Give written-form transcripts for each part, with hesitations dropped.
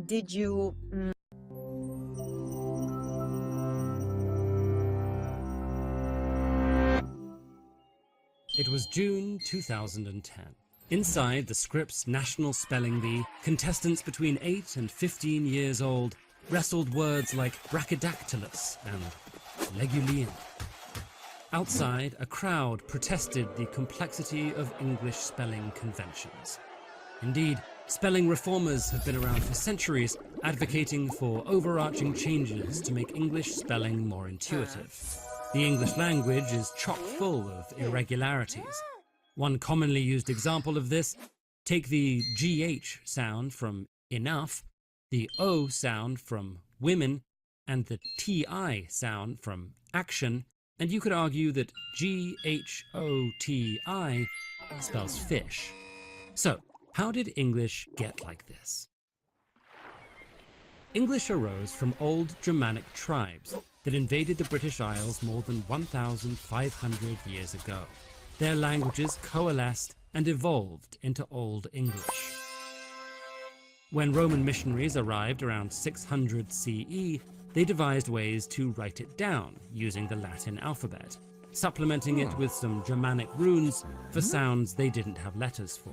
did you It was June 2010. Inside the Scripps National Spelling Bee, contestants between 8 and 15 years old wrestled words like brachydactylus and legulein. Outside, a crowd protested the complexity of English spelling conventions. Indeed, spelling reformers have been around for centuries, advocating for overarching changes to make English spelling more intuitive. The English language is chock full of irregularities. One commonly used example of this: take the GH sound from enough, the O sound from women, and the TI sound from action, and you could argue that GHOTI spells fish. So, how did English get like this? English arose from old Germanic tribes that invaded the British Isles more than 1,500 years ago. Their languages coalesced and evolved into Old English. When Roman missionaries arrived around 600 CE, they devised ways to write it down using the Latin alphabet, supplementing it with some Germanic runes for sounds they didn't have letters for.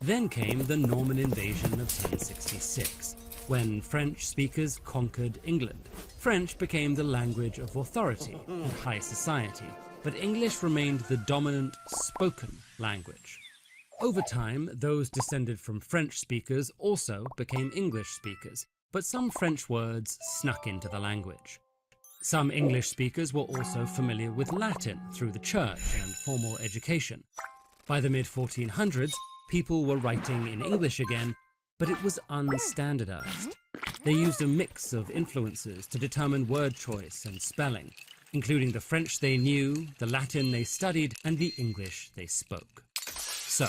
Then came the Norman invasion of 1066, when French speakers conquered England. French became the language of authority and high society, but English remained the dominant spoken language. Over time, those descended from French speakers also became English speakers, but some French words snuck into the language. Some English speakers were also familiar with Latin through the church and formal education. By the mid-1400s, people were writing in English again, but it was unstandardized. They used a mix of influences to determine word choice and spelling, including the French they knew, the Latin they studied, and the English they spoke. So,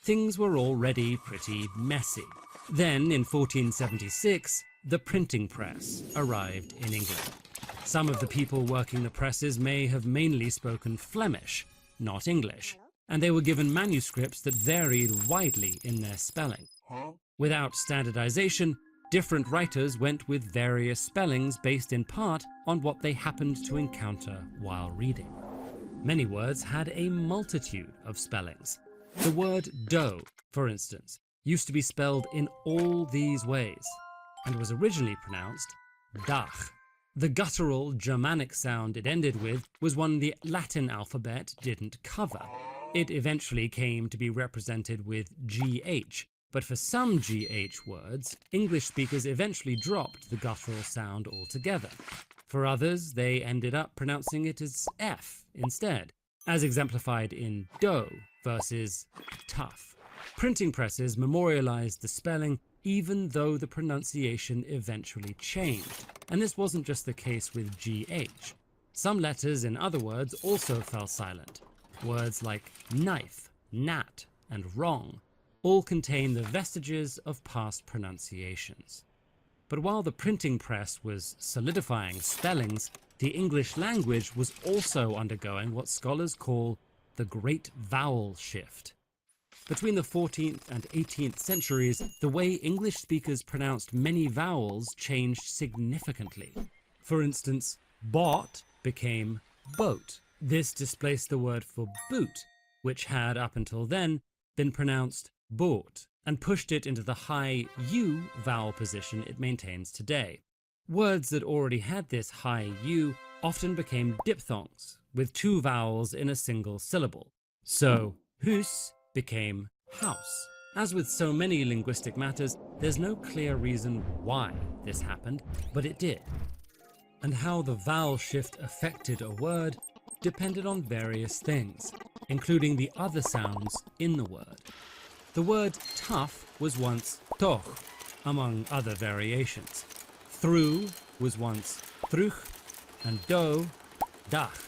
things were already pretty messy. Then, in 1476, the printing press arrived in England. Some of the people working the presses may have mainly spoken Flemish, not English, and they were given manuscripts that varied widely in their spelling. Without standardization, different writers went with various spellings based in part on what they happened to encounter while reading. Many words had a multitude of spellings. The word dough, for instance, used to be spelled in all these ways, and was originally pronounced dach. The guttural Germanic sound it ended with was one the Latin alphabet didn't cover. It eventually came to be represented with GH, but for some GH words, English speakers eventually dropped the guttural sound altogether. For others, they ended up pronouncing it as F instead, as exemplified in dough versus tough. Printing presses memorialized the spelling even though the pronunciation eventually changed. And this wasn't just the case with GH. Some letters in other words also fell silent. Words like knife, gnat, and wrong all contain the vestiges of past pronunciations. But while the printing press was solidifying spellings, the English language was also undergoing what scholars call the Great Vowel Shift. Between the 14th and 18th centuries, the way English speakers pronounced many vowels changed significantly. For instance, bot became boat. This displaced the word for boot, which had, up until then, been pronounced boat, and pushed it into the high U vowel position it maintains today. Words that already had this high U often became diphthongs, with two vowels in a single syllable. So, hus became house. As with so many linguistic matters, there's no clear reason why this happened, but it did. And how the vowel shift affected a word depended on various things, including the other sounds in the word. The word tough was once toch, among other variations. Through was once thruch, and dough, dach.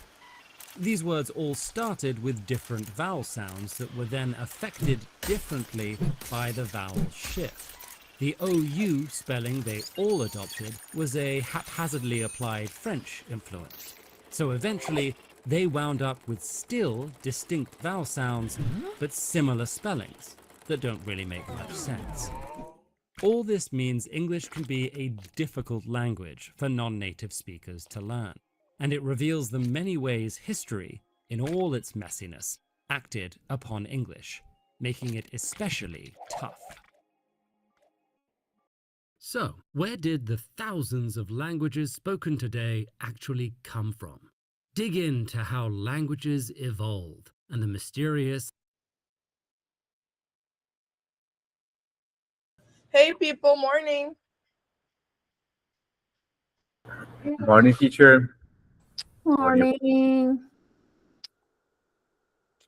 These words all started with different vowel sounds that were then affected differently by the vowel shift. The OU spelling they all adopted was a haphazardly applied French influence. So eventually, they wound up with still distinct vowel sounds, but similar spellings that don't really make much sense. All this means English can be a difficult language for non-native speakers to learn, and it reveals the many ways history, in all its messiness, acted upon English, making it especially tough. So, where did the thousands of languages spoken today actually come from? Dig into how languages evolve and the mysterious... Hey people, morning. Morning, teacher. Morning.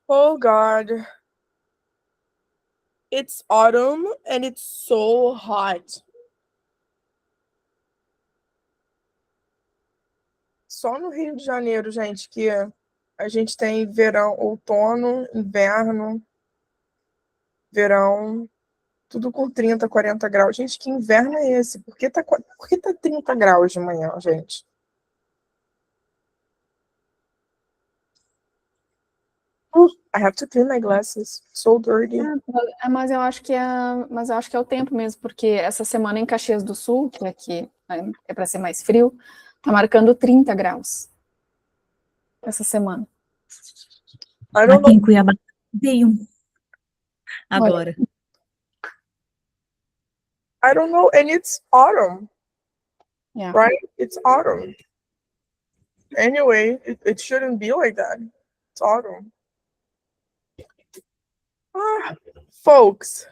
Oh God. It's autumn and it's so hot. Só no Rio de Janeiro, gente, que a gente tem verão, outono, inverno, verão, tudo com 30, 40 graus. Gente, que inverno é esse? Por que tá 30 graus de manhã, gente? I have to clean my glasses. So dirty. Mas eu acho que é o tempo mesmo, porque essa semana em Caxias do Sul, que aqui é para ser mais frio, tá marcando 30 graus. Essa semana. Aqui em Cuiabá veio agora. I don't know, and it's autumn. Yeah. Right? It's autumn. Anyway, it shouldn't be like that. It's autumn. Folks.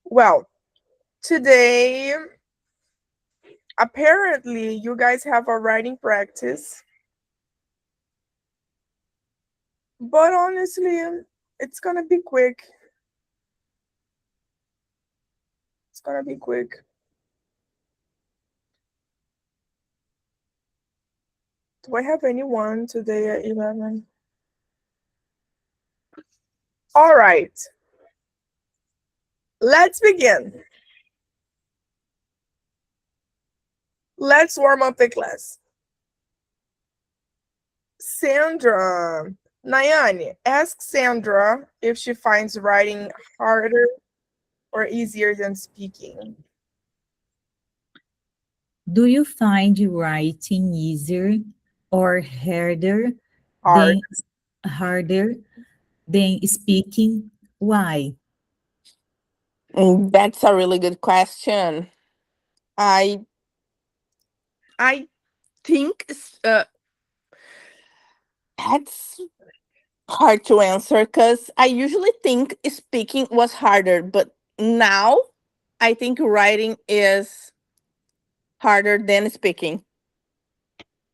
Well, today, apparently, you guys have a writing practice. But honestly, it's gonna be quick. It's gonna be quick. Do I have anyone today at 11? All right. Let's begin. Let's warm up the class. Sandra, Nayani, ask Sandra if she finds writing harder or easier than speaking. Do you find writing easier or harder than speaking? Why? That's a really good question. I think that's hard to answer because I usually think speaking was harder, but now I think writing is harder than speaking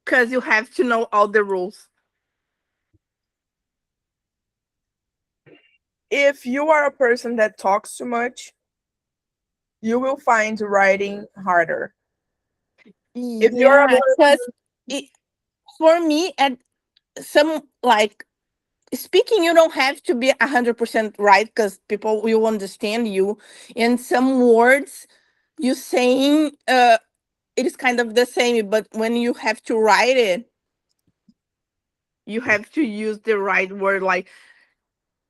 because you have to know all the rules. If you are a person that talks too much, you will find writing harder. If you're for me, at some like speaking, you don't have to be 100% right because people will understand you. In some words, you saying it is kind of the same, but when you have to write it, you have to use the right word. Like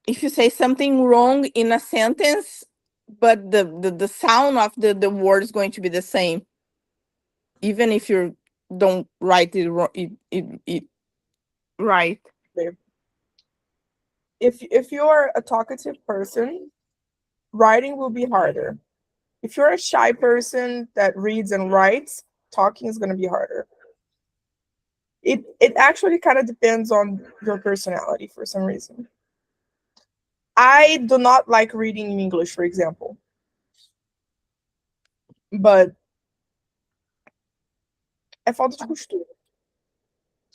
if you say something wrong in a sentence, but the sound of the word is going to be the same, even if you don't write it right. If you're a talkative person, writing will be harder. If you're a shy person that reads and writes, talking is going to be harder. It actually kind of depends on your personality for some reason. I do not like reading in English, for example. But é falta de costume.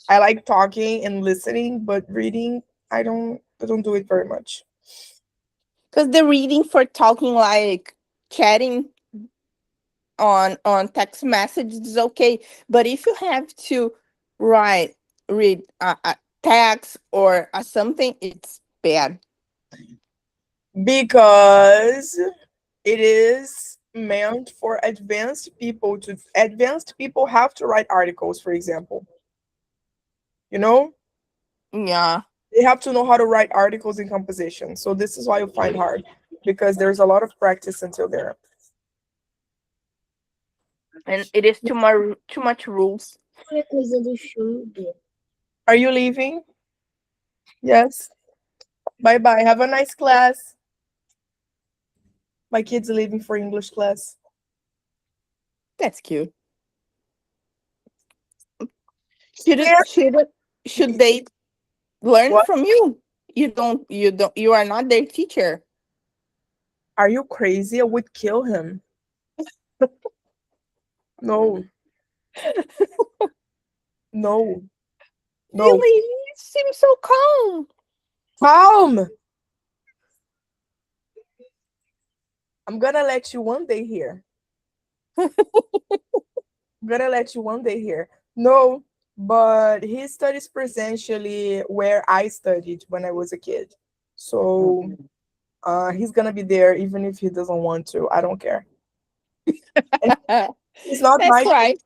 I like talking and listening, but reading, I don't do it very much. Because the reading for talking, like chatting on text messages is okay, but if you have to read a text or something, it's bad. Because it is meant for advanced people to... Advanced people have to write articles, for example. You know? Yeah. They have to know how to write articles in composition. So this is why you find hard, because there's a lot of practice until there. And it is too much rules. Are you leaving? Yes. Bye-bye. Have a nice class. My kid's leaving for English class. That's cute. Should they learn What? from you? You are not their teacher. Are you crazy? I would kill him. No. No. No. Really? You seem so calm. Calm. I'm gonna let you one day here. I'm gonna let you one day here. No, but he studies presentially where I studied when I was a kid. So he's gonna be there even if he doesn't want to. I don't care. He's not That's right.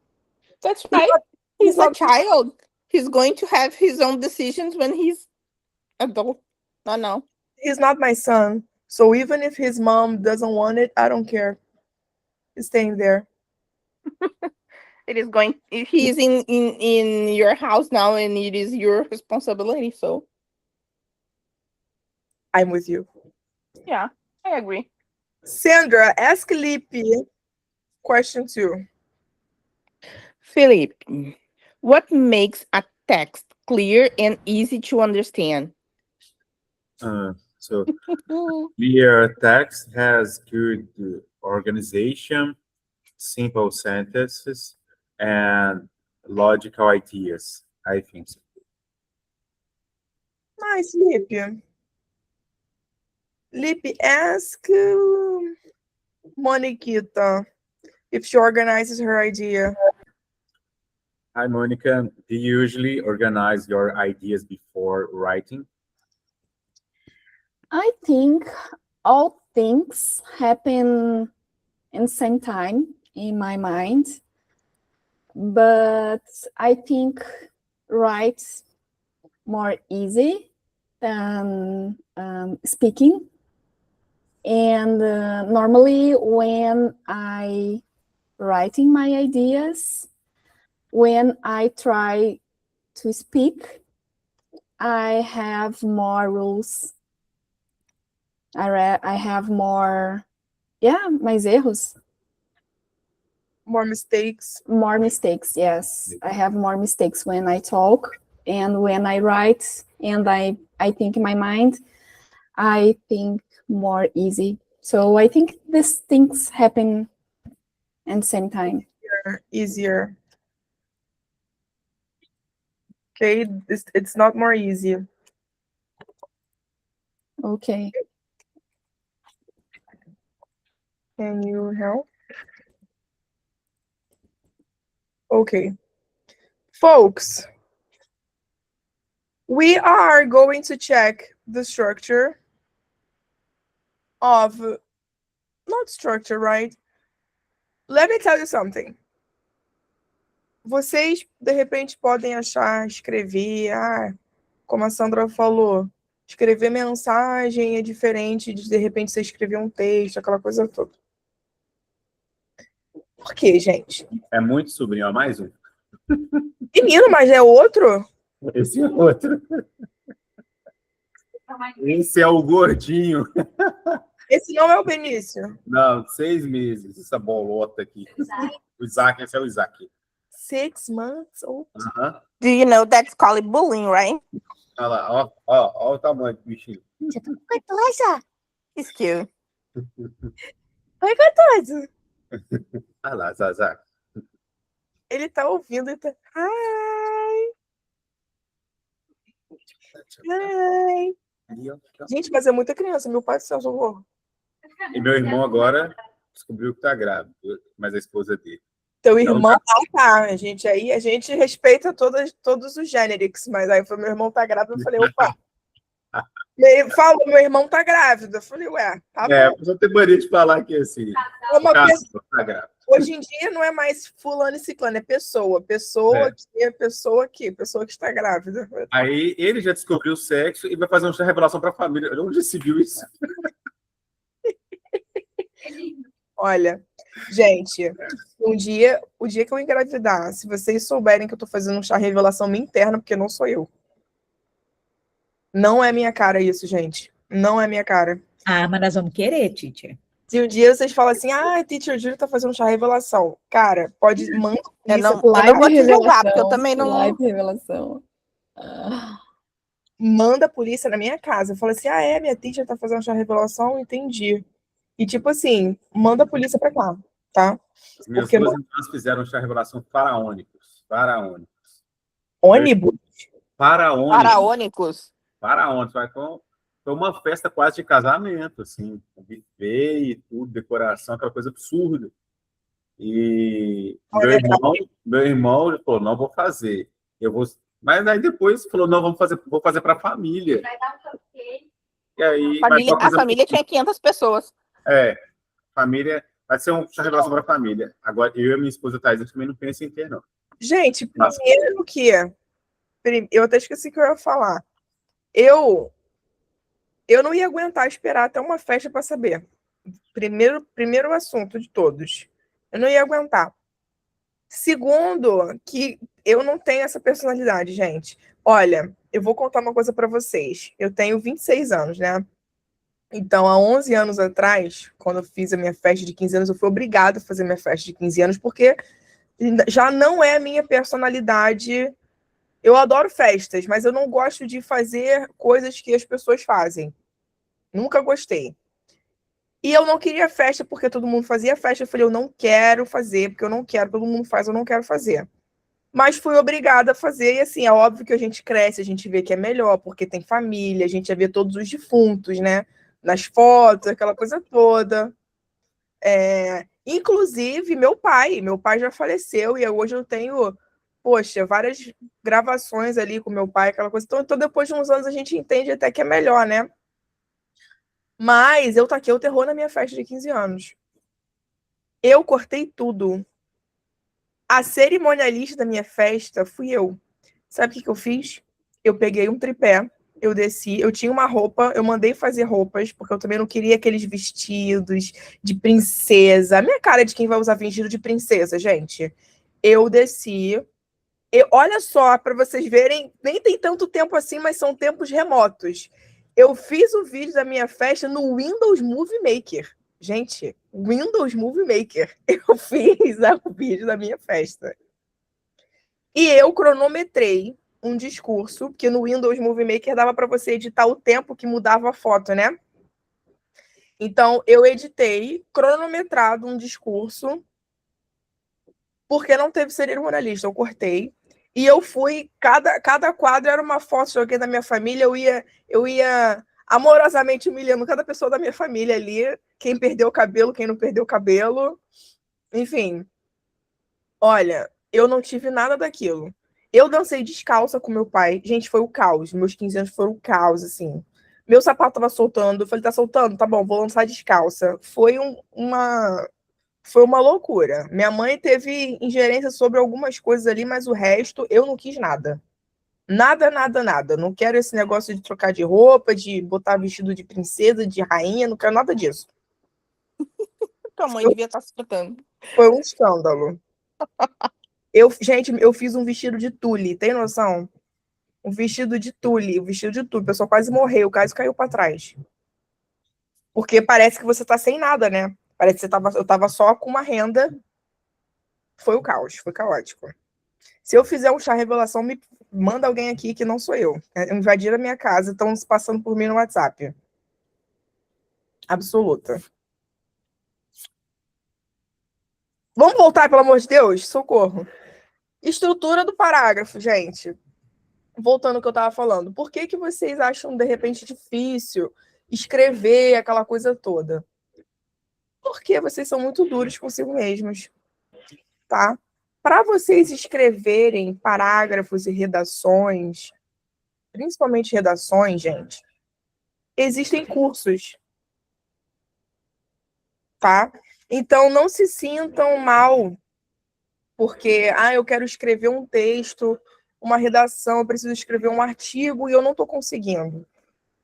That's right. He's a not- child. He's going to have his own decisions when he's adult. No. He's not my son. So even if his mom doesn't want it, I don't care. He's staying there. It is going. He's in your house now, and it is your responsibility. So I'm with you. yeah, I agree. Sandra, ask Lippy question 2. Philip, what makes a text clear and easy to understand? So clear text has good organization, simple sentences, and logical ideas. I think so. Nice, Lippy. Lippy, ask Moniquita if she organizes her idea. Hi, Monica. Do you usually organize your ideas before writing? I think all things happen in same time in my mind, but I think write more easy than speaking. And normally when I writing my ideas, when I try to speak, I have more rules. I have more, mais erros. More mistakes. More mistakes, yes. I have more mistakes when I talk, and when I write, and I think in my mind, I think more easy. So I think these things happen at the same time. Easier. Okay, it's not more easy. Okay. Can you help? Okay. Folks, we are going to check the structure of, not structure, right? Let me tell you something. Vocês, de repente, podem achar, escrever, como a Sandra falou, escrever mensagem é diferente de repente, você escrever um texto, aquela coisa toda. Por quê, gente? É muito sobrinho, ó, mais um. Menino, mas é outro? Esse é outro. Esse é o gordinho. Esse não é o Benício. Não, 6 meses, essa bolota aqui. O Isaac, esse é o Isaac. 6 months old. Do you know that's called bullying, right? Olha lá, ó o tamanho do bichinho. Você tá com 14? It's cute. Oi, 14. Olha lá, Zazak. Ele tá ouvindo e tá... Hi. Hi. Gente, mas é muita criança. Meu pai do céu, socorro. E meu irmão agora descobriu que tá grávido, mas a esposa dele. Teu irmão, tá. A gente respeita todos os generics, mas aí foi meu irmão tá grávido, eu falei, opa. Ele falou, meu irmão tá grávido. Eu falei, ué, tá bom. Só tem mania de falar que assim. Uma pessoa... tá grávido. Hoje em dia não é mais fulano e ciclano, é pessoa. Pessoa É. aqui, é pessoa aqui, pessoa que está grávida. Aí ele já descobriu o sexo e vai fazer uma revelação para a família. Onde se viu isso? Olha, gente, o dia que eu engravidar, se vocês souberem que eu tô fazendo um chá revelação minha interna, porque não sou eu. Não é minha cara isso, gente. Não é minha cara. Ah, mas nós vamos querer, teacher. Se um dia vocês falam assim, teacher Júlia tá fazendo chá revelação. Cara, pode, manda a polícia. Eu não vou te julgar, porque eu também não... Live revelação. Ah, Manda a polícia na minha casa. Fala assim, minha teacher tá fazendo chá revelação? Entendi. E tipo assim, manda a polícia pra cá, tá? As minhas Porque duas irmãs fizeram chá revelação faraônicos. Faraônicos. ônibus? Faraônicos. Faraônicos. Foi uma festa quase de casamento, assim. Buffet e tudo, decoração, aquela coisa absurda. E meu irmão falou, não vou fazer. Mas aí depois falou, não, vou fazer para a família. E aí, A família tinha 500 pessoas. Família, vai ser uma revelação para a família. Agora, eu e minha esposa Thais, a gente também não pensa em ter, não. Gente, primeiro que... Eu até esqueci o que eu ia falar. Eu não ia aguentar esperar até uma festa para saber. Primeiro assunto de todos. Eu não ia aguentar. Segundo, que eu não tenho essa personalidade, gente. Olha, eu vou contar uma coisa para vocês. Eu tenho 26 anos, né? Então, há 11 anos atrás, quando eu fiz a minha festa de 15 anos, eu fui obrigada a fazer minha festa de 15 anos, porque já não é a minha personalidade. Eu adoro festas, mas eu não gosto de fazer coisas que as pessoas fazem. Nunca gostei. E eu não queria festa porque todo mundo fazia festa. Eu falei, eu não quero fazer, porque eu não quero, todo mundo faz, eu não quero fazer. Mas fui obrigada a fazer, e assim, é óbvio que a gente cresce, a gente vê que é melhor, porque tem família, a gente já vê todos os defuntos, né? Nas fotos, aquela coisa toda. Inclusive, meu pai já faleceu, e hoje eu tenho, poxa, várias gravações ali com meu pai, aquela coisa. Então, depois de uns anos, a gente entende até que é melhor, né? Mas eu taquei o terror na minha festa de 15 anos. Eu cortei tudo. A cerimonialista da minha festa fui eu. Sabe o que eu fiz? Eu peguei um tripé, eu desci, eu tinha uma roupa, eu mandei fazer roupas, porque eu também não queria aqueles vestidos de princesa. A minha cara é de quem vai usar vestido de princesa, gente. Eu desci. Olha só, para vocês verem, nem tem tanto tempo assim, mas são tempos remotos. Eu fiz o vídeo da minha festa no Windows Movie Maker. Gente, Windows Movie Maker. Eu fiz o vídeo da minha festa. E eu cronometrei um discurso, porque no Windows Movie Maker dava para você editar o tempo que mudava a foto, né? Então, eu editei, cronometrado um discurso, porque não teve cerimonialista, eu cortei. E eu fui, cada quadro era uma foto de alguém da minha família, eu ia amorosamente humilhando cada pessoa da minha família ali, quem perdeu o cabelo, quem não perdeu o cabelo, enfim. Olha, eu não tive nada daquilo. Eu dancei descalça com meu pai. Gente, foi o caos. Meus 15 anos foram o caos, assim. Meu sapato tava soltando. Eu falei, tá soltando? Tá bom, vou lançar descalça. Foi uma loucura. Minha mãe teve ingerência sobre algumas coisas ali, mas o resto eu não quis nada. Nada, nada, nada. Não quero esse negócio de trocar de roupa, de botar vestido de princesa, de rainha, não quero nada disso. Tua mãe devia estar escutando. Foi um escândalo. Gente, eu fiz um vestido de tule, tem noção? Um vestido de tule, O pessoal quase morreu, quase caiu para trás. Porque parece que você tá sem nada, né? Parece que eu tava só com uma renda. Foi o caos, foi caótico. Se eu fizer um chá revelação, me manda alguém aqui que não sou eu. Invadiram a minha casa, estão se passando por mim no WhatsApp. Absoluta. Vamos voltar, pelo amor de Deus? Socorro. Estrutura do parágrafo, gente. Voltando ao que eu estava falando. Por que vocês acham, de repente, difícil escrever aquela coisa toda? Porque vocês são muito duros consigo mesmos, tá? Para vocês escreverem parágrafos e redações, principalmente redações, gente, existem cursos, tá? Então, não se sintam mal, porque, eu quero escrever um texto, uma redação, eu preciso escrever um artigo e eu não estou conseguindo.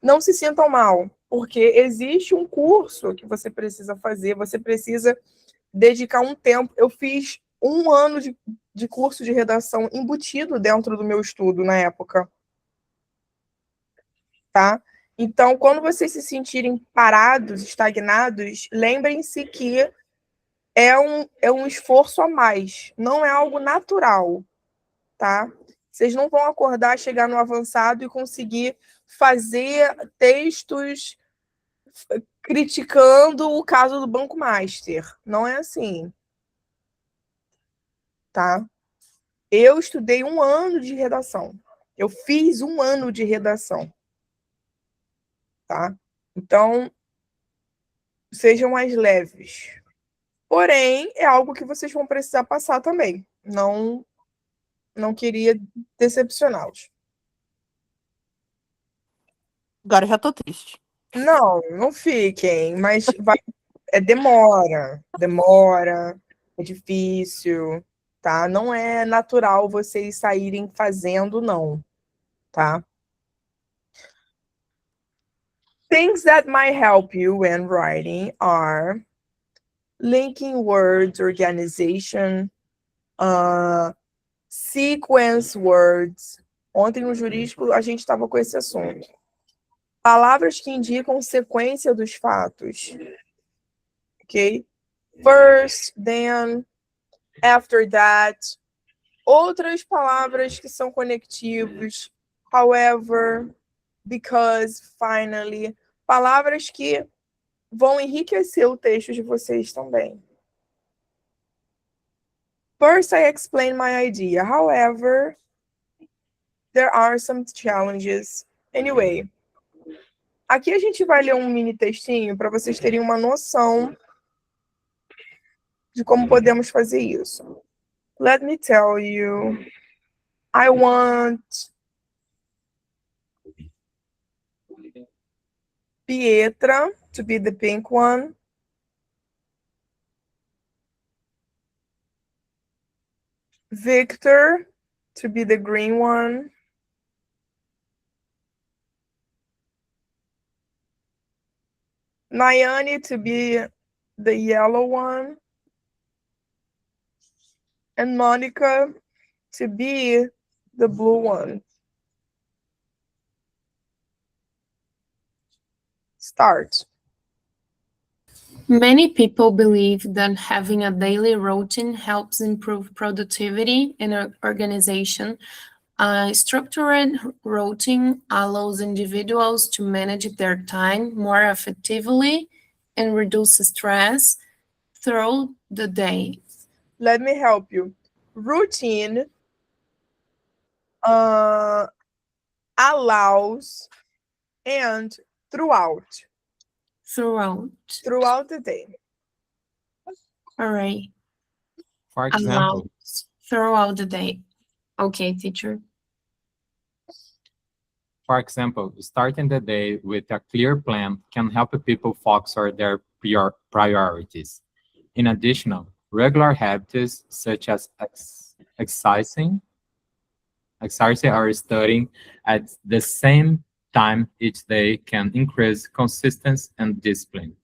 Não se sintam mal, porque existe um curso que você precisa fazer, você precisa dedicar um tempo. Eu fiz 1 ano de curso de redação embutido dentro do meu estudo na época. Tá? Então, quando vocês se sentirem parados, estagnados, lembrem-se que é um esforço a mais, não é algo natural, tá? Vocês não vão acordar, chegar no avançado e conseguir fazer textos criticando o caso do Banco Master. Não é assim, tá? Eu estudei 1 ano de redação. Eu fiz 1 ano de redação, tá? Então, sejam mais leves. Porém, é algo que vocês vão precisar passar também. Não queria decepcioná-los. Agora eu já tô triste. Não fiquem, mas demora, é difícil, tá? Não é natural vocês saírem fazendo, não, tá? Things that might help you when writing are linking words, organization, sequence words. Ontem no jurídico a gente estava com esse assunto. Palavras que indicam sequência dos fatos. Ok? First, then, after that. Outras palavras que são conectivos. However, because, finally. Palavras que vão enriquecer o texto de vocês também. First, I explain my idea. However, there are some challenges. Anyway, aqui a gente vai ler um mini textinho para vocês terem uma noção de como podemos fazer isso. Let me tell you, I want Pietra to be the pink one. Victor to be the green one. Nayani to be the yellow one. And Monica to be the blue one. Start. Many people believe that having a daily routine helps improve productivity and organization. A structured routine allows individuals to manage their time more effectively and reduce stress throughout the day. Let me help you. Routine allows and throughout the day. All right. For example, Allows throughout the day. Okay, teacher. For example, starting the day with a clear plan can help people focus on their priorities. In addition, regular habits such as exercising or studying at the same time each day can increase consistency and discipline.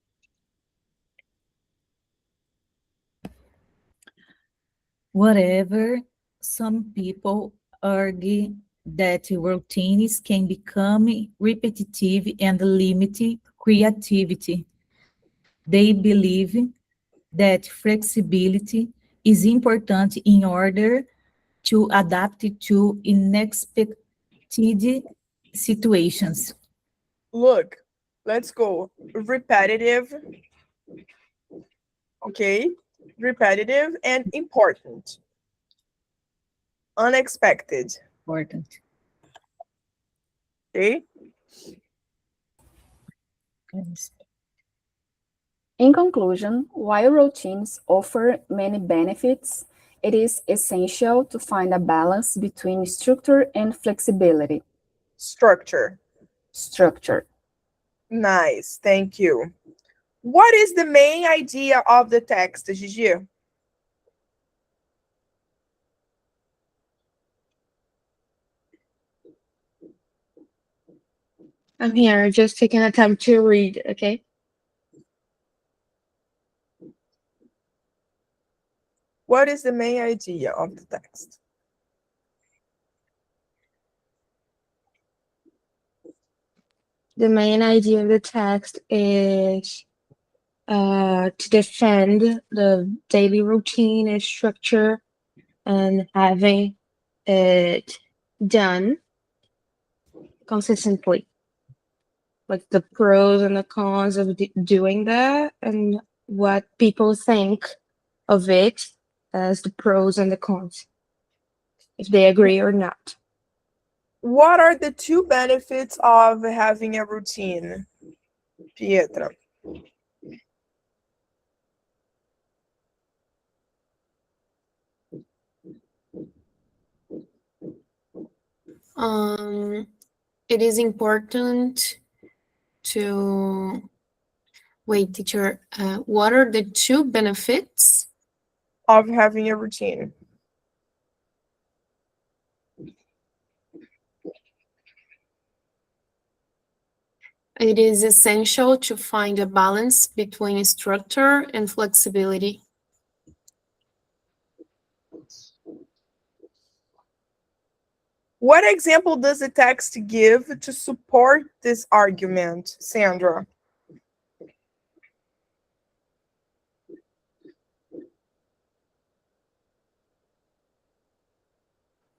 Whatever, some people argue that routines can become repetitive and limit creativity. They believe that flexibility is important in order to adapt to unexpected situations. Look, let's go. Repetitive. Okay. Repetitive and important. Unexpected. Important. Okay. In conclusion, while routines offer many benefits, it is essential to find a balance between structure and flexibility. Structure. Structure. Nice. Thank you. What is the main idea of the text, Gigi? I'm here, just taking a time to read, okay? What is the main idea of the text? The main idea of the text is to defend the daily routine and structure and having it done consistently. Like the pros and the cons of doing that and what people think of it as the pros and the cons, if they agree or not. What are the two benefits of having a routine, Pietra? It is important to wait, teacher. What are the two benefits of having a routine? It is essential to find a balance between structure and flexibility. What example does the text give to support this argument, Sandra?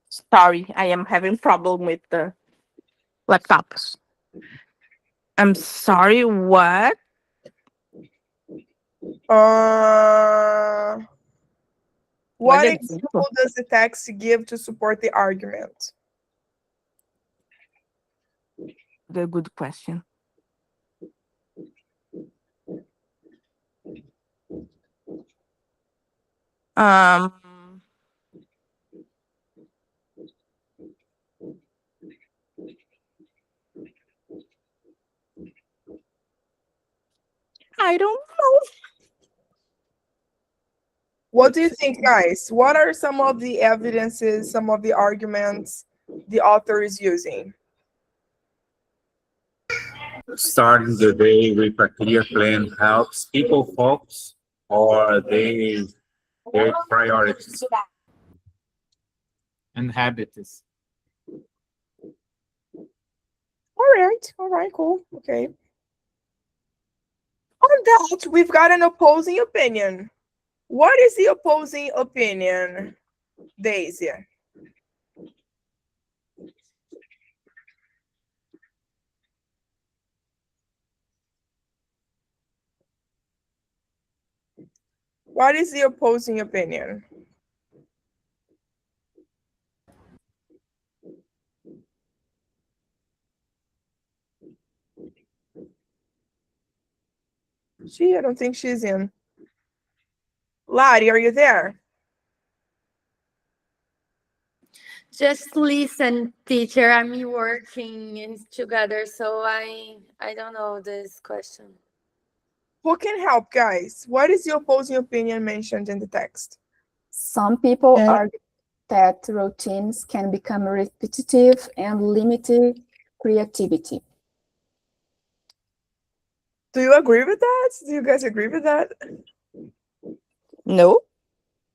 Sorry, I am having problem with the laptops. I'm sorry, what? What What example does the text give to support the argument? The good question. I don't know. What do you think, guys? What are some of the evidences, some of the arguments the author is using? Starting the day with a clear plan helps people focus or their priorities. And habits. All right, cool. Okay. On that, we've got an opposing opinion. What is the opposing opinion, Daisy? What is the opposing opinion? I don't think she's in. Lottie, are you there? Just listen, teacher. I'm working together, so I don't know this question. Who can help, guys? What is the opposing opinion mentioned in the text? Some people argue that routines can become repetitive and limit creativity. Do you agree with that? Do you guys agree with that? No.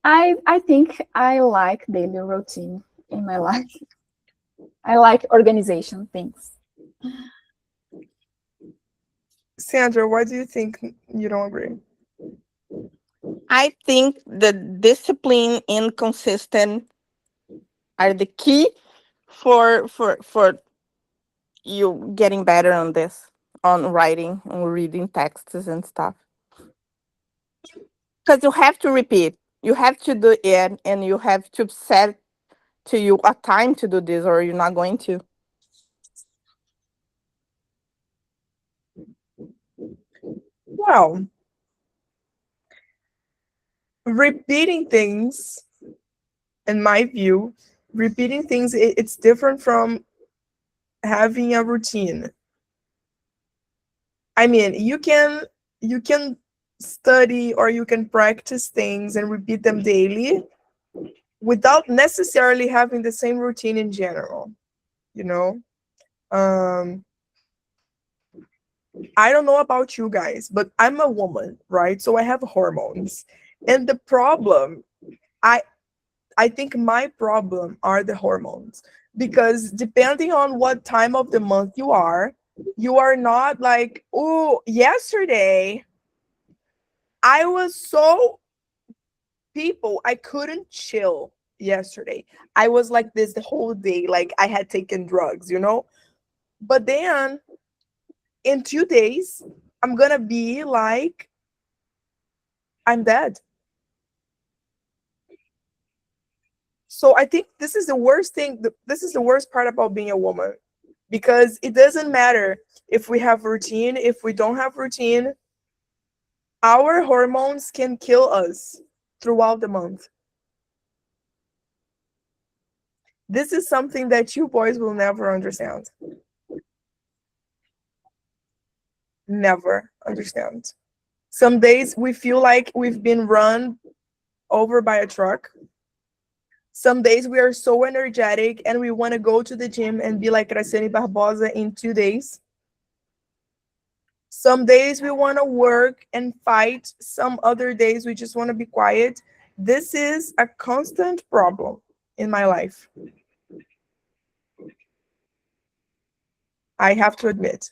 I think I like daily routine in my life. I like organization things. Sandra, why do you think you don't agree? I think the discipline and consistent are the key for you getting better on this, on writing, on reading texts and stuff. Because you have to repeat, you have to do it, and you have to set to you a time to do this, or you're not going to. Well, repeating things, in my view, repeating things, it's different from having a routine. I mean, you can you can study or you can practice things and repeat them daily without necessarily having the same routine in general, you know? I don't know about you guys, but I'm a woman, right? So I have hormones. And the problem, I think my problem are the hormones, because depending on what time of the month you are not like, oh, yesterday I was so I couldn't chill yesterday. I was like this the whole day, like I had taken drugs, you know? But then in 2 days, I'm gonna be like, I'm dead. So I think this is the worst thing. This is the worst part about being a woman, because it doesn't matter if we have routine, if we don't have routine, our hormones can kill us throughout the month. This is something that you boys will never understand. Never understand. Some days we feel like we've been run over by a truck. Some days we are so energetic and we want to go to the gym and be like Graciane Barbosa in 2 days. Some days we want to work and fight. Some other days we just want to be quiet. This is a constant problem in my life. I have to admit.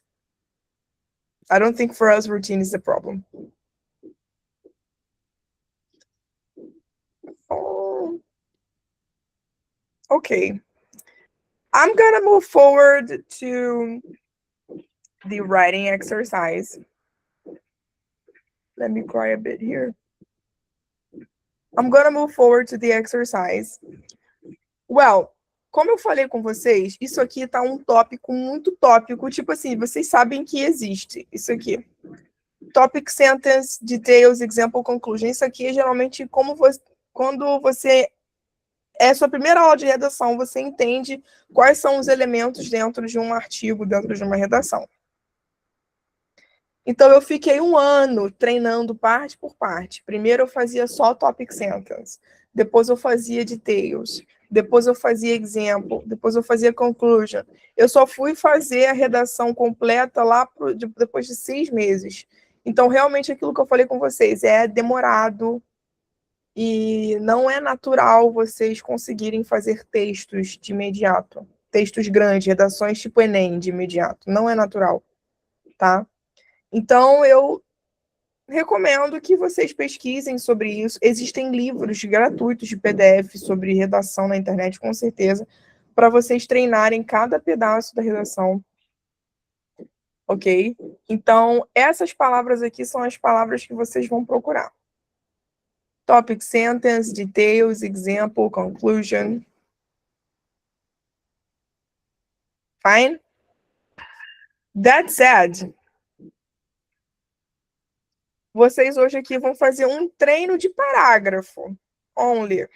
I don't think for us routine is the problem. Oh. Okay. I'm gonna move forward to the writing exercise. Let me cry a bit here. I'm gonna move forward to the exercise. Well, como eu falei com vocês, isso aqui tá um tópico muito tópico, tipo assim, vocês sabem que existe isso aqui. Topic, sentence, details, example, conclusion. Isso aqui é geralmente como quando você é sua primeira aula de redação, você entende quais são os elementos dentro de um artigo, dentro de uma redação. Então, eu fiquei 1 ano treinando parte por parte. Primeiro eu fazia só topic sentence, depois eu fazia details, depois eu fazia example, depois eu fazia conclusion. Eu só fui fazer a redação completa lá depois de 6 meses. Então, realmente, aquilo que eu falei com vocês, é demorado e não é natural vocês conseguirem fazer textos de imediato. Textos grandes, redações tipo Enem de imediato. Não é natural, tá? Então, eu recomendo que vocês pesquisem sobre isso. Existem livros gratuitos de PDF sobre redação na internet, com certeza, para vocês treinarem cada pedaço da redação. Ok? Então, essas palavras aqui são as palavras que vocês vão procurar. Topic, sentence, details, example, conclusion. Fine? That said, vocês hoje aqui vão fazer um treino de parágrafo. Only.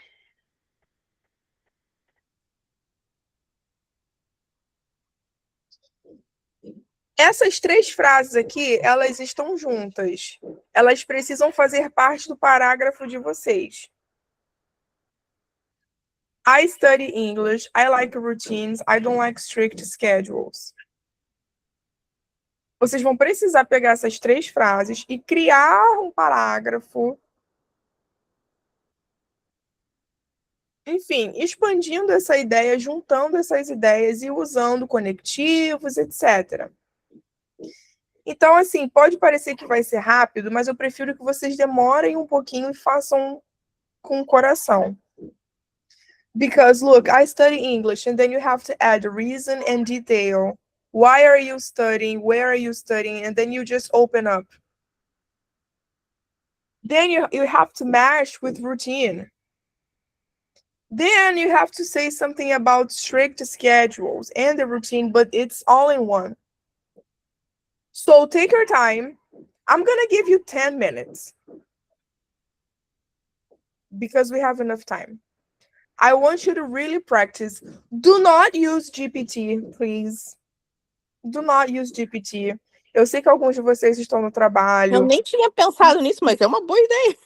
Essas 3 frases aqui, elas estão juntas. Elas precisam fazer parte do parágrafo de vocês. I study English. I like routines. I don't like strict schedules. Vocês vão precisar pegar essas 3 frases e criar um parágrafo. Enfim, expandindo essa ideia, juntando essas ideias e usando conectivos, etc. Então, assim, pode parecer que vai ser rápido, mas eu prefiro que vocês demorem um pouquinho e façam com o coração. Because, look, I study English, and then you have to add reason and detail. Why are you studying? Where are you studying? And then you just open up. Then you have to match with routine. Then you have to say something about strict schedules and the routine, but it's all in one. So take your time. I'm going to give you 10 minutes because we have enough time. I want you to really practice. Do not use GPT, please. Do not use GPT. Eu sei que alguns de vocês estão no Eu trabalho. nem tinha pensado nisso, mas é uma boa ideia.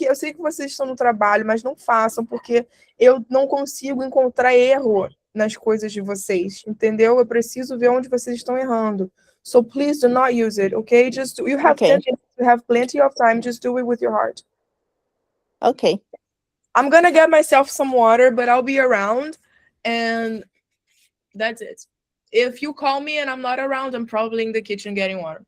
Eu sei que vocês estão no trabalho, mas não façam, porque eu não consigo encontrar erro nas coisas de vocês, entendeu? Eu preciso ver onde vocês estão errando. So please do not use it, okay? Just you have Okay. 10 minutes, you have plenty of time, just do it with your heart. Okay. I'm gonna get myself some water, but I'll be around, and that's it. If you call me and I'm not around, I'm probably in the kitchen getting water.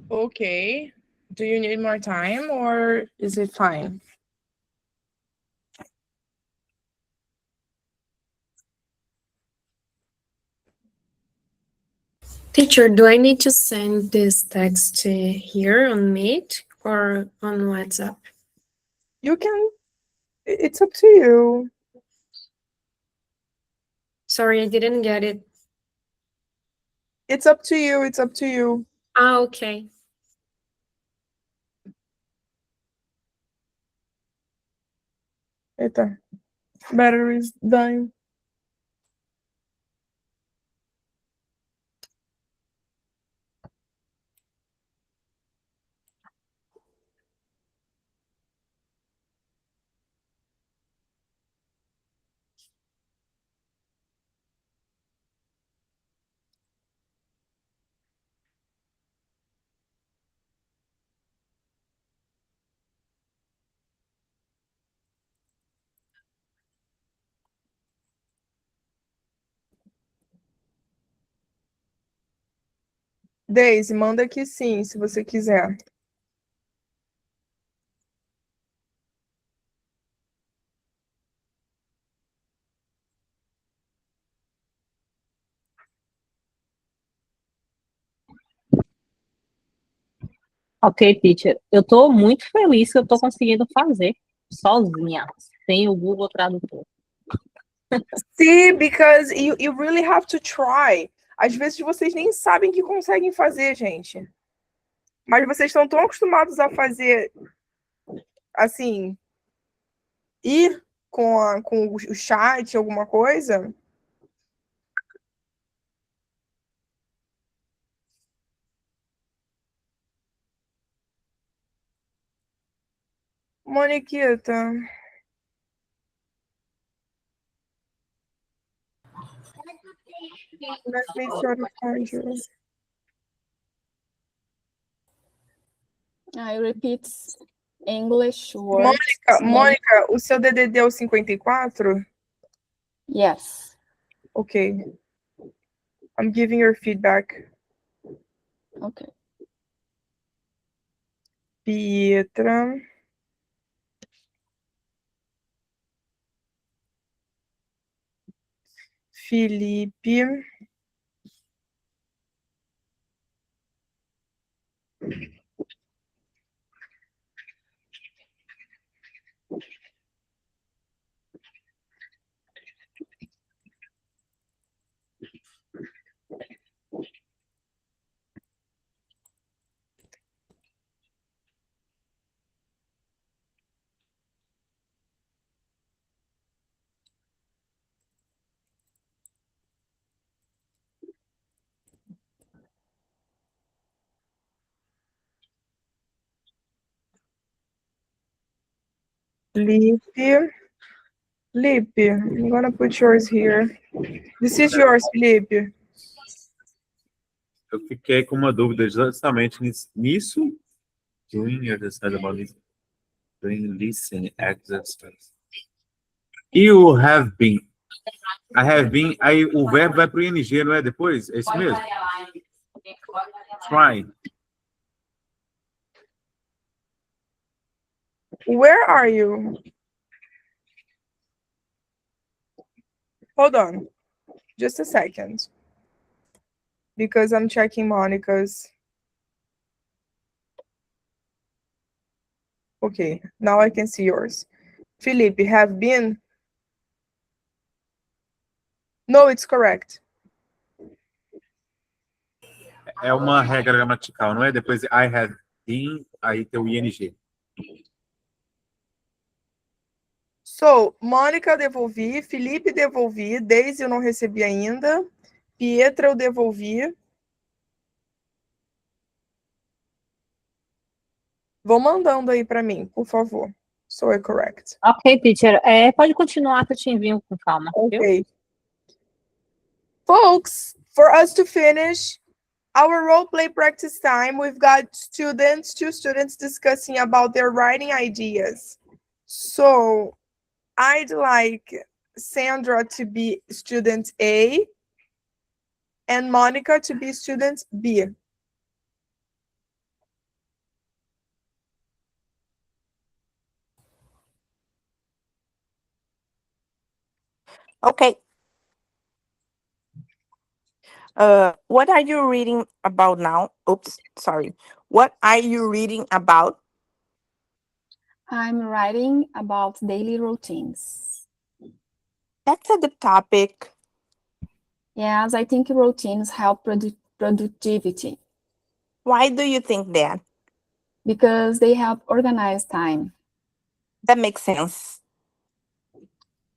Okay. Do you need more time or is it fine? Teacher, do I need to send this text here on Meet or on WhatsApp? You can, it's up to you. Sorry, I didn't get it. It's up to you. It's up to you. Ah, okay. Eita. Battery's dying. Daisy, manda aqui sim, se você quiser. Ok, teacher. Eu tô muito feliz que eu tô conseguindo fazer sozinha, sem o Google Tradutor. See, because you really have to try. Às vezes vocês nem sabem que conseguem fazer, gente. Mas vocês estão tão acostumados a fazer, assim, ir com o chat, alguma coisa. Moniquita. Let me try to find you. I repeat English words. Mônica, o seu DDD é o 54? Yes. Ok. I'm giving your feedback. Okay. Pietra. Felipe. Felipe. Felipe, I'm gonna put yours here. This is yours, Felipe. Eu fiquei com uma dúvida justamente nisso. Doing listening exercise. E o have been? I have been, aí o verbo vai para o ing, não é depois? É isso mesmo? Try. Where are you? Hold on. Just a second. Because I'm checking Monica's. Okay, now I can see yours. Felipe, have been? No, it's correct. É uma regra gramatical, não é? Depois I have been, aí tem o ing. So, Mônica eu devolvi, Felipe devolvi, Daisy eu não recebi ainda, Pietra eu devolvi. Vão mandando aí para mim, por favor. So é correct. Ok, teacher. Pode continuar que eu te envio com calma. Okay. Folks, for us to finish our role play practice time, we've got two students discussing about their writing ideas. So I'd like Sandra to be student A and Monica to be student B. Okay. What are you reading about now? Oops, sorry. What are you reading about? I'm writing about daily routines. That's a good topic. Yes, I think routines help productivity Why do you think that? because they help organize time. That makes sense.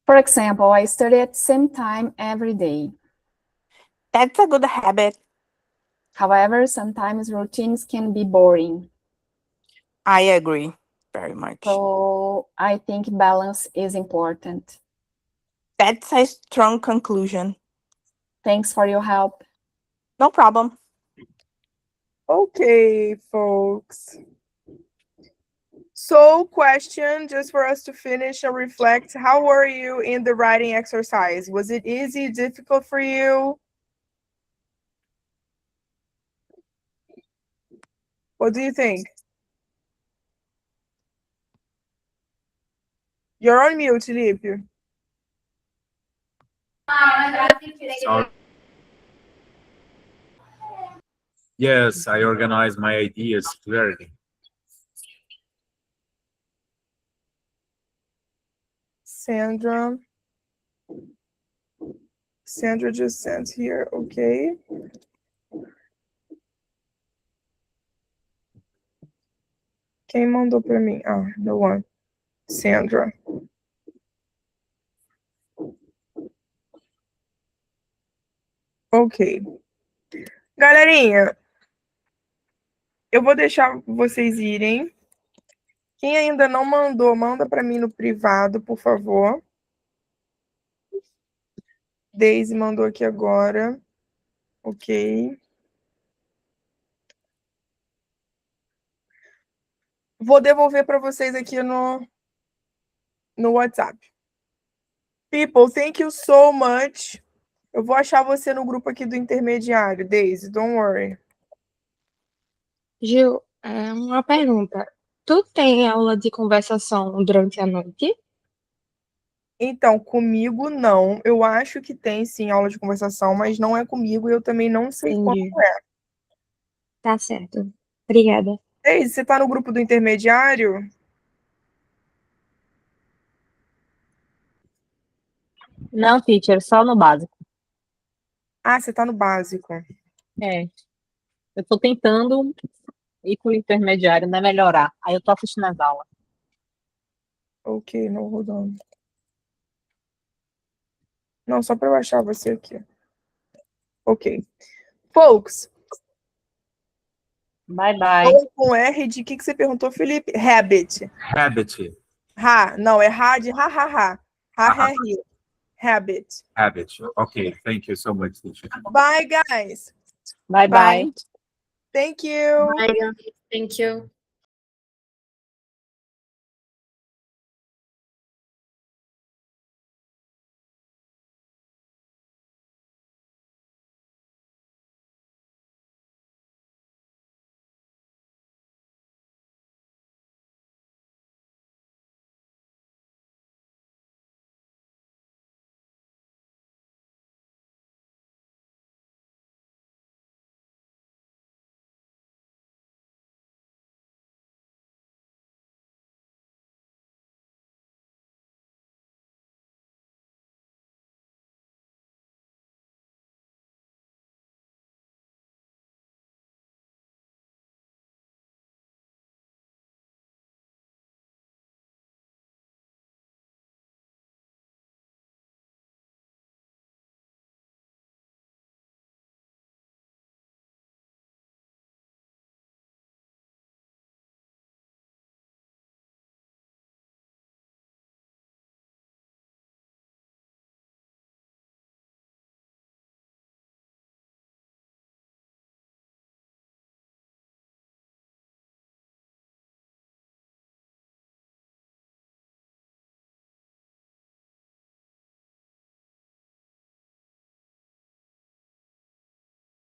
For example, I study at the same time every day. That's a good habit. However, sometimes routines can be boring. I agree very much. So I think balance is important. That's a strong conclusion. Thanks for your help. No problem. Okay, folks. So, question just for us to finish and reflect. How were you in the writing exercise? Was it easy, difficult for you? What do you think? You're on mute, Felipe. Yes, I organize my ideas clearly. Sandra. Sandra just sent here, okay. Quem mandou para mim? Ah, no one. Sandra. Ok. Galerinha, eu vou deixar vocês irem. Quem ainda não mandou, manda para mim no privado, por favor. Daisy mandou aqui agora. Ok. Vou devolver para vocês aqui no WhatsApp. People, thank you so much. Eu vou achar você no grupo aqui do Intermediário, Daisy, don't worry. Gil, uma pergunta. Tu tem aula de conversação durante a noite? Então, comigo não. Eu acho que tem sim aula de conversação, mas não é comigo e eu também não sei como Entendi. é. Tá certo. Obrigada. Daisy, você tá no grupo do Intermediário? Não, teacher, só no básico. Ah, você tá no básico. É. Eu tô tentando ir pro intermediário, né? Melhorar. Aí eu tô assistindo as aulas. Ok, não, hold on. Não, só para eu achar você aqui. Ok. Folks, Bye, bye. aula com R de que você perguntou, Felipe? Habit. Habit. Não, é ha de ha. Ha, he. Habit. Habit. Okay, thank you so much, teacher. Bye, guys. Bye, bye. Thank you. Bye, guys. Thank you.